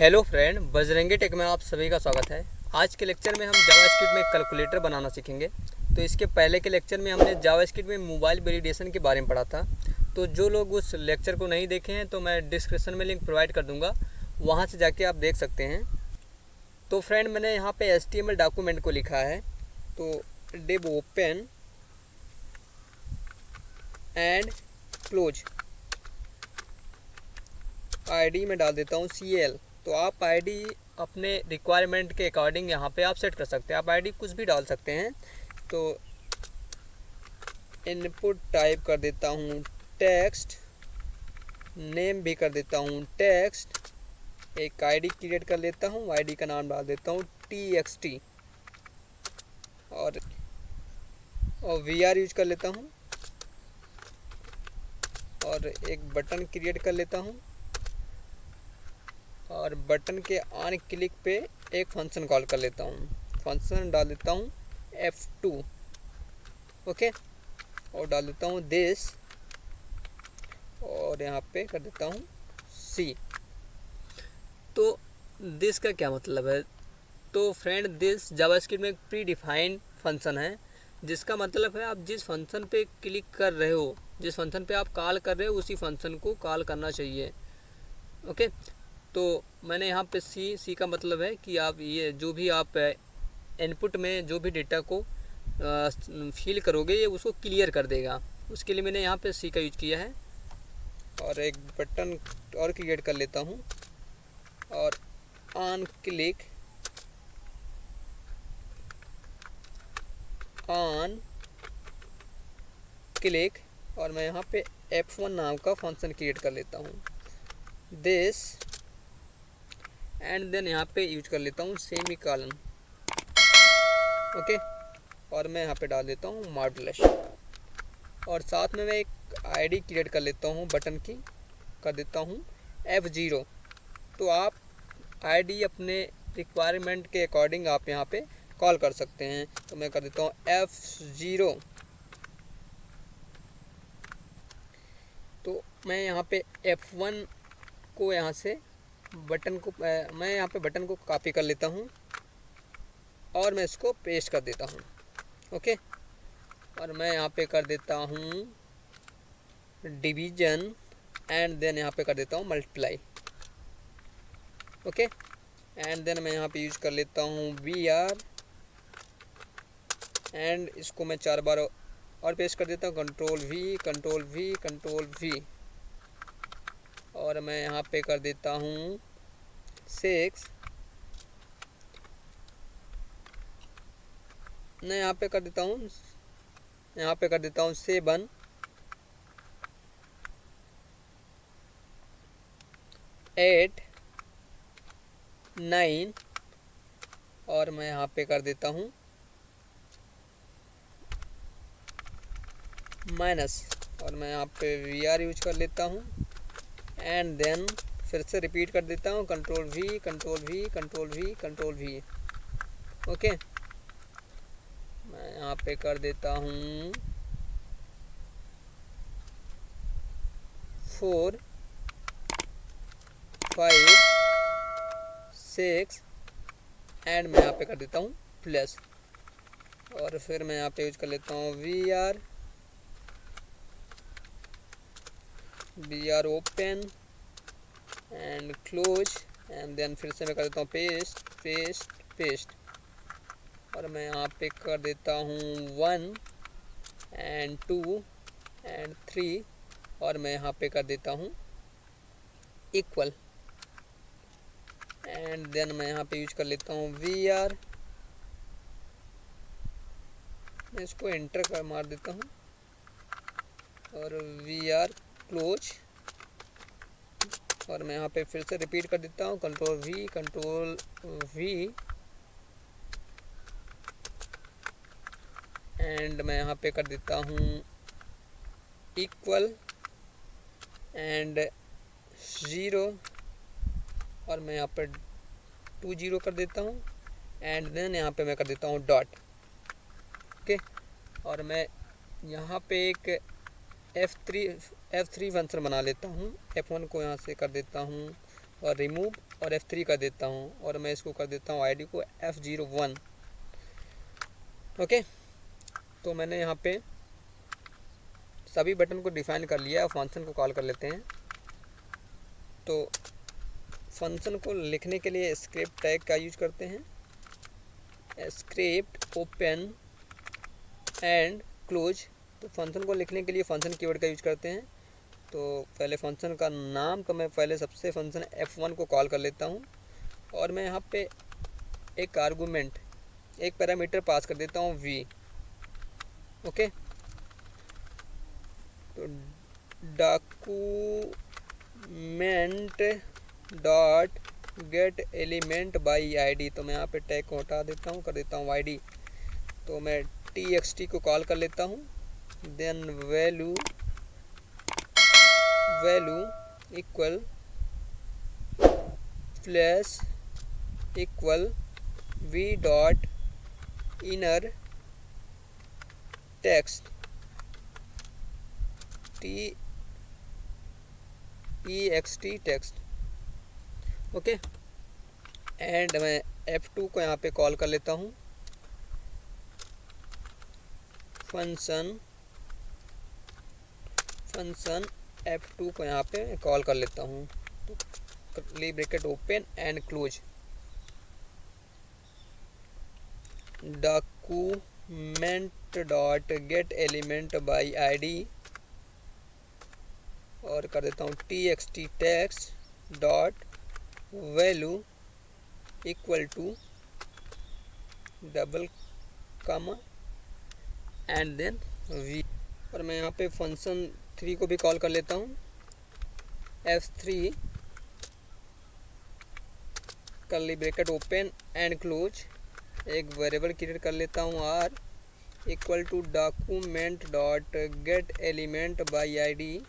Hello friend, Bajrangi take में आप सभी का स्वागत है। आज के लेक्चर में हम जावास्क्रिप्ट में एक कैलकुलेटर बनाना सीखेंगे। तो इसके पहले के लेक्चर में हमने जावास्क्रिप्ट में मोबाइल वैलिडेशन के बारे में पढ़ा था। तो जो लोग उस लेक्चर को नहीं देखे हैं तो मैं डिस्क्रिप्शन में लिंक प्रोवाइड कर दूँगा, वहाँ से जाके आप देख सकते हैं। तो फ्रेंड, मैंने यहाँ पे HTML डॉक्यूमेंट को लिखा है। तो div open and close, ID में डाल देता हूँ CL। तो आप ID अपने रिक्वायरमेंट के अकॉर्डिंग यहाँ पे आप सेट कर सकते हैं। आप ID कुछ भी डाल सकते हैं। तो इनपुट टाइप कर देता हूँ टेक्स्ट, नेम भी कर देता हूँ टेक्स्ट, एक ID क्रिएट कर लेता हूँ, ID का नाम डाल देता हूँ TXT और VR यूज कर लेता हूँ और एक बटन क्रिएट कर लेता हूँ और बटन के ऑन क्लिक पे एक फंक्शन कॉल कर लेता हूँ। फंक्शन डाल देता हूँ F2, ओके, और डाल देता हूँ दिस और यहाँ पे कर देता हूँ C। तो दिस का क्या मतलब है? तो फ्रेंड, दिस जावास्क्रिप्ट में एक प्री डिफाइंड फंक्शन है, जिसका मतलब है आप जिस फंक्शन पे क्लिक कर रहे हो, जिस फंक्शन पे आप कॉल कर रहे हो, उसी फंक्शन को कॉल करना चाहिए। ओके, तो मैंने यहाँ पे सी का मतलब है कि आप ये जो भी आप इनपुट में जो भी डेटा को फिल करोगे, ये उसको क्लियर कर देगा। उसके लिए मैंने यहाँ पे सी का यूज किया है। और एक बटन और क्रिएट कर लेता हूँ और ऑन क्लिक और मैं यहाँ पे F1 नाम का फंक्शन क्रिएट कर लेता हूँ दिस एंड देन यहाँ पे यूज कर लेता हूँ सेमी कॉलन, ओके, और मैं यहाँ पे डाल देता हूँ मॉडुलस और साथ में मैं एक ID क्रिएट कर लेता हूँ बटन की, कर देता हूँ F0। तो आप ID अपने रिक्वायरमेंट के अकॉर्डिंग आप यहाँ पे कॉल कर सकते हैं। तो मैं कर देता हूँ F0। तो मैं यहाँ पे F1 को यहाँ से बटन को मैं यहाँ पे बटन को कॉपी कर लेता हूँ और मैं इसको पेस्ट कर देता हूँ, ओके, और मैं यहाँ पे कर देता हूँ डिवीजन एंड देन यहाँ पे कर देता हूँ मल्टीप्लाई, ओके, एंड देन मैं यहाँ पे यूज कर लेता हूँ VR एंड इसको मैं 4 बार और पेस्ट कर देता हूँ कंट्रोल V और मैं यहाँ पे कर देता हूँ 6। मैं यहाँ पे कर देता हूँ 7, 8, 9 और मैं यहाँ पे कर देता हूँ माइनस और मैं यहाँ पे VR यूज कर लेता हूँ एंड देन फिर से रिपीट कर देता हूँ कंट्रोल V, ओके। मैं यहाँ पे कर देता हूँ 4, 5, 6 एंड मैं यहाँ पे कर देता हूँ प्लस और फिर मैं यहाँ पे यूज कर लेता हूँ VR open and close and then फिर से मैं कर देता हूँ पेस्ट और मैं यहाँ पे कर देता हूँ 1 एंड 2 एंड 3 और मैं यहाँ पे कर देता हूँ इक्वल एंड देन मैं यहाँ पे यूज कर लेता हूँ VR। मैं इसको एंटर कर मार देता हूँ और VR क्लोज और मैं यहाँ पे फिर से रिपीट कर देता हूँ कंट्रोल V एंड मैं यहाँ पे कर देता हूँ इक्वल एंड 0 और मैं यहाँ पर 2 0 कर देता हूँ एंड देन यहाँ पे मैं कर देता हूँ डॉट, ओके, और मैं यहाँ पे एक F3 फंक्शन बना लेता हूँ। F1 को यहाँ से कर देता हूँ और रिमूव और F3 कर देता हूँ और मैं इसको कर देता हूँ ID को F01। ओके, तो मैंने यहाँ पे सभी बटन को डिफाइन कर लिया। फंक्शन को कॉल कर लेते हैं। तो फंक्शन को लिखने के लिए स्क्रिप्ट टैग का यूज करते हैं, स्क्रिप्ट ओपन एंड क्लोज। तो फंक्शन को लिखने के लिए फंक्शन कीवर्ड का यूज करते हैं। तो पहले फंक्शन का नाम, तो मैं पहले सबसे फंक्शन F1 को कॉल कर लेता हूँ और मैं यहाँ पे एक आर्गूमेंट, एक पैरामीटर पास कर देता हूँ v। ओके, तो document dot get element by ID, तो मैं यहाँ पे टैग को हटा देता हूँ, कर देता हूँ ID। तो मैं txt को कॉल कर लेता हूँ, then value equal plus equal v dot inner text text text. Okay, and मैं F2 को यहाँ पे कॉल कर लेता हूँ, फंक्शन F2 को यहाँ पे कॉल कर लेता हूँ। तो curly bracket open and close, document dot get element by ID और कर देता हूँ txt text dot value equal to double comma and then v। और मैं यहाँ पे फंक्शन 3 को भी कॉल कर लेता हूँ, F3 curly bracket open and close, एक वेरिएबल क्रिएट कर लेता हूँ r equal to document dot get element by ID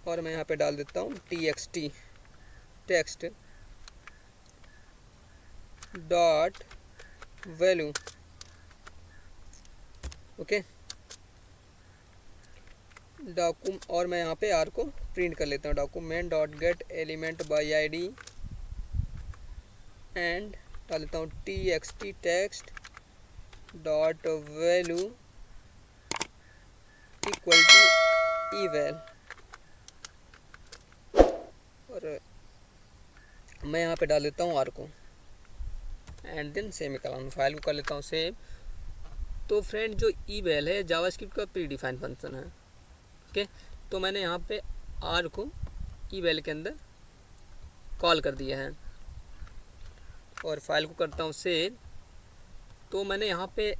और मैं यहाँ पे डाल देता हूँ txt text dot value. Okay, और मैं यहाँ पे r को प्रिंट कर लेता हूँ, document dot get element by ID and डाल देता हूँ txt text dot value equal to eval। और मैं यहाँ पे डाल देता हूँ r को एंड देन सेमीकोलन। फाइल को कर लेता हूँ सेव। तो फ्रेंड, जो eval है जावास्क्रिप्ट का प्री डिफाइंड फंक्शन है। ओके, तो मैंने यहाँ पे r को eval के अंदर कॉल कर दिया है और फाइल को करता हूँ सेव। तो मैंने यहाँ पे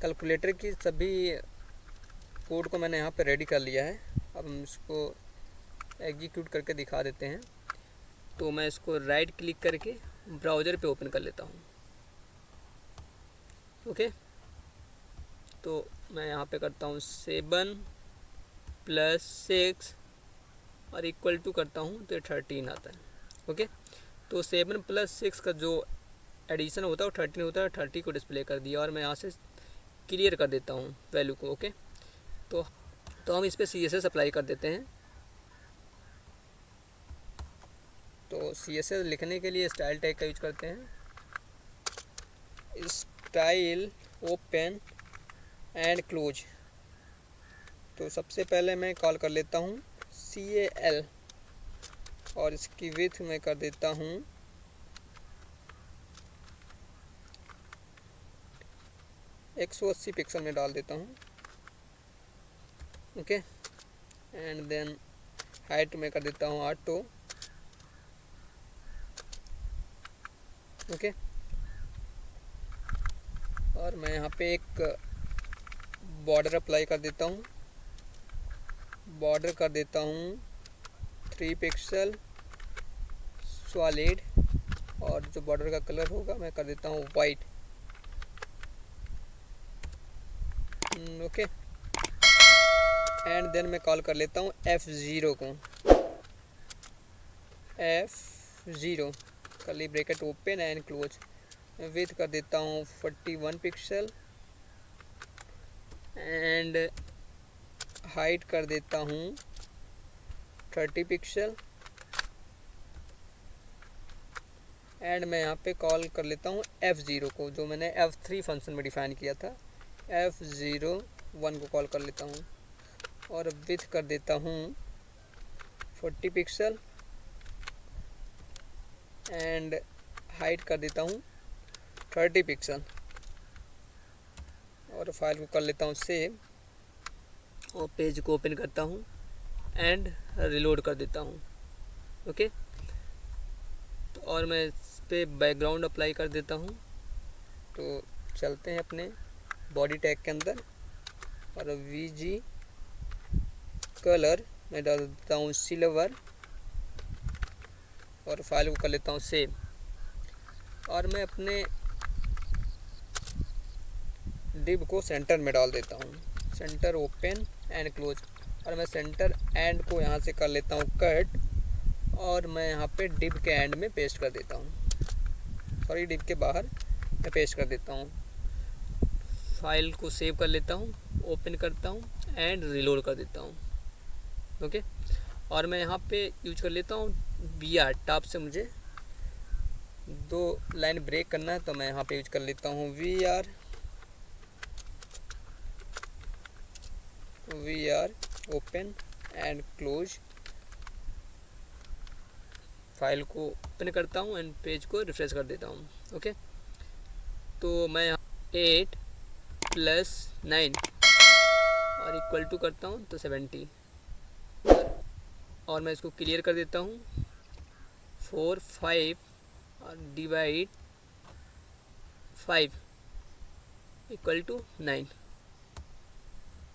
कैलकुलेटर की सभी कोड को मैंने यहाँ पे रेडी कर लिया है। अब हम इसको एग्जीक्यूट करके दिखा देते हैं। तो मैं इसको राइट क्लिक करके ब्राउज़र पे ओपन कर लेता हूँ। ओके, तो मैं यहाँ पे करता हूँ 7 + 6 और इक्वल टू करता हूँ तो 13 आता है। ओके, तो 7 + 6 का जो एडिशन होता है वो 13 होता है। 30 को डिस्प्ले कर दिया और मैं यहाँ से क्लियर कर देता हूँ वैल्यू को। ओके, तो हम इस पर CSS अप्लाई कर देते हैं। तो CSS लिखने के लिए स्टाइल टैग का यूज करते हैं, स्टाइल ओपन एंड क्लोज। तो सबसे पहले मैं कॉल कर लेता हूँ CAL और इसकी विड्थ मैं कर देता हूँ 180 पिक्सल में डाल देता हूँ। ओके, एंड देन हाइट में कर देता हूँ 8। ओके, और मैं यहाँ पे एक बॉर्डर अप्लाई कर देता हूँ। बॉर्डर कर देता हूँ 3 पिक्सल सॉलिड और जो बॉर्डर का कलर होगा मैं कर देता हूँ वाइट। ओके, एंड देन मैं कॉल कर लेता हूँ F0 को, F0 curly bracket open and close. Width कर देता हूँ 41 पिक्सल एंड हाइट कर देता हूँ 30 पिक्सल एंड मैं यहाँ पे कॉल कर लेता हूँ F0 को, जो मैंने F3 फंक्शन में डिफाइन किया था। F01 को कॉल कर लेता हूँ और विथ कर देता हूँ 40 पिक्सल एंड हाइट कर देता हूँ 30 पिक्सल और फाइल को कर लेता हूँ सेव और पेज को ओपन करता हूँ एंड रिलोड कर देता हूँ। ओके, तो और मैं इस पे बैकग्राउंड अप्लाई कर देता हूँ। तो चलते हैं अपने बॉडी टैग के अंदर और VG कलर मैं डाल देता हूँ सिल्वर और फाइल को कर लेता हूँ सेव। और मैं अपने डिव को सेंटर में डाल देता हूँ, सेंटर ओपन एंड क्लोज। और मैं सेंटर एंड को यहाँ से कर लेता हूँ कट और मैं यहाँ पे डिव के एंड में पेस्ट कर देता हूँ, सॉरी डिव के बाहर मैं पेस्ट कर देता हूँ। फाइल को सेव कर लेता हूँ, ओपन करता हूँ एंड रिलोड कर देता हूँ। ओके, और मैं यहाँ पे यूज कर लेता हूँ BR टॉप से मुझे 2 लाइन ब्रेक करना है, तो मैं यहाँ पे यूज कर लेता हूँ VR open and close. File को ओपन करता हूँ एंड पेज को रिफ्रेश कर देता हूँ। ओके, तो मैं 8 + 9 और इक्वल टू करता हूँ तो 70 और मैं इसको क्लियर कर देता हूँ 4 5 और डिवाइड 5 इक्वल टू 9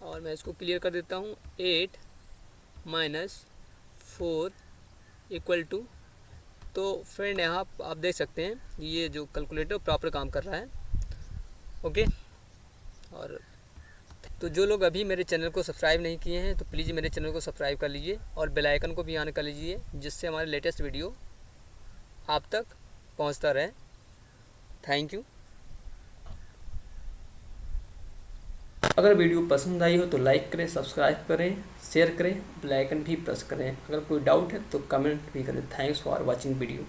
और मैं इसको क्लियर कर देता हूँ 8 - 4 इक्वल टू। तो फ्रेंड यहाँ आप देख सकते हैं ये जो कैलकुलेटर प्रॉपर काम कर रहा है। ओके, और तो जो लोग अभी मेरे चैनल को सब्सक्राइब नहीं किए हैं तो प्लीज़ मेरे चैनल को सब्सक्राइब कर लीजिए और बेल आइकन को भी ऑन कर लीजिए, जिससे हमारे लेटेस्ट वीडियो आप तक पहुंचता रहे। Thank you. अगर वीडियो पसंद आई हो तो लाइक करें, सब्सक्राइब करें, शेयर करें, बेल आइकन भी प्रेस करें। अगर कोई डाउट है तो कमेंट भी करें। Thanks for watching video.